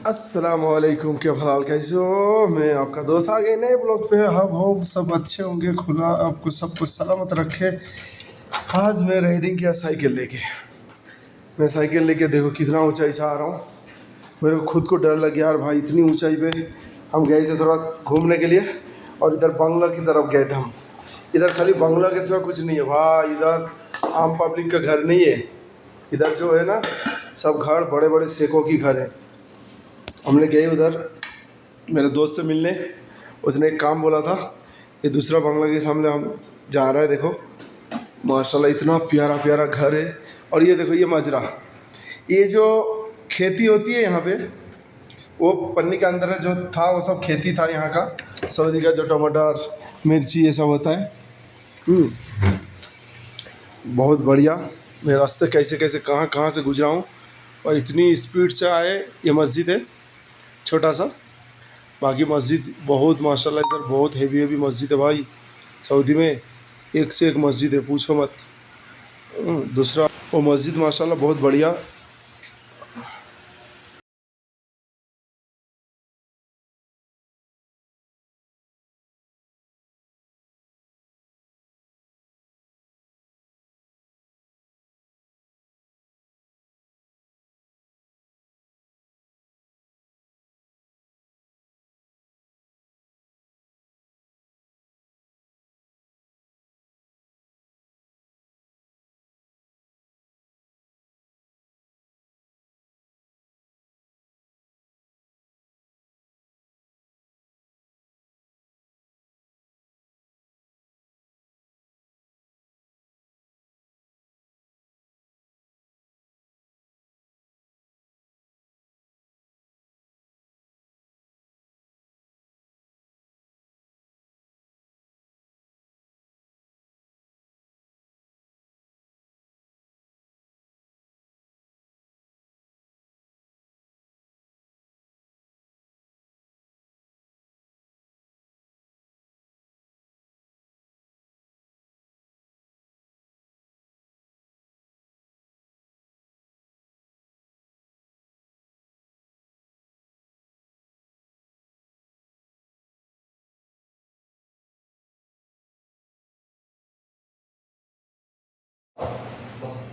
अस्सलामुअलैकुम, क्या हाल, कैसे हो? मैं आपका दोस्त आ गए नए ब्लॉग पे। हम हो सब अच्छे होंगे, खुला आपको सब कुछ सलामत रखे। आज मैं राइडिंग किया साइकिल लेके। मैं साइकिल लेके देखो कितना ऊंचाई से आ रहा हूँ। मेरे को खुद को डर लग गया यार भाई, इतनी ऊंचाई पे। हम गए थे थोड़ा घूमने के लिए और इधर बंगला की तरफ गए थे हम। इधर खाली बंगला के सिवा कुछ नहीं है भाई, इधर आम पब्लिक का घर नहीं है। इधर जो है ना, सब घर बड़े बड़े शेखों की घर है। हमने गए उधर मेरे दोस्त से मिलने। उसने एक काम बोला था। ये दूसरा बंगला के सामने हम जा रहा है, देखो माशाल्लाह इतना प्यारा प्यारा घर है। और ये देखो, ये मजरा, ये जो खेती होती है यहाँ पे, वो पन्नी के अंदर जो था वो सब खेती था यहाँ का। सऊदी का जो टमाटर मिर्ची ये सब होता है। बहुत बढ़िया। मैं रास्ते कैसे कैसे कहाँ कहाँ से गुजरा हूँ और इतनी स्पीड से आए। ये मस्जिद है छोटा सा। बाकी मस्जिद बहुत माशाल्लाह, इधर बहुत हेवी हेवी मस्जिद है भाई। सऊदी में एक से एक मस्जिद है, पूछो मत। दूसरा वो मस्जिद माशाल्लाह बहुत बढ़िया।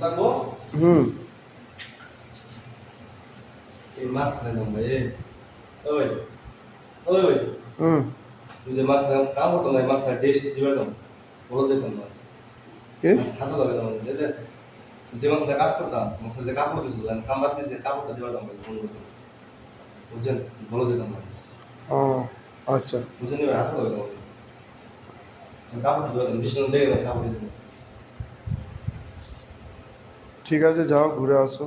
Lagu? Max là đồng ý. Ơi, ơi, तुझे मार्क्स काम होतं नाही मार्क्स टेस्ट दिवळ जाऊन बोलच येत ये नाही हसत होतं म्हणजे जे मार्क्स कास करता मग सध्या काम होतं सुद्धा काम बात दिसे काम होतं दिवळ जाऊन फोन करतेस तुझे बोलच येत नाही हाँ अच्छा तुझे नाही हसत होतं काम होतं दिवळ मिशन दे काम होतं ঠিক আছে, যাও ঘুরে আসো।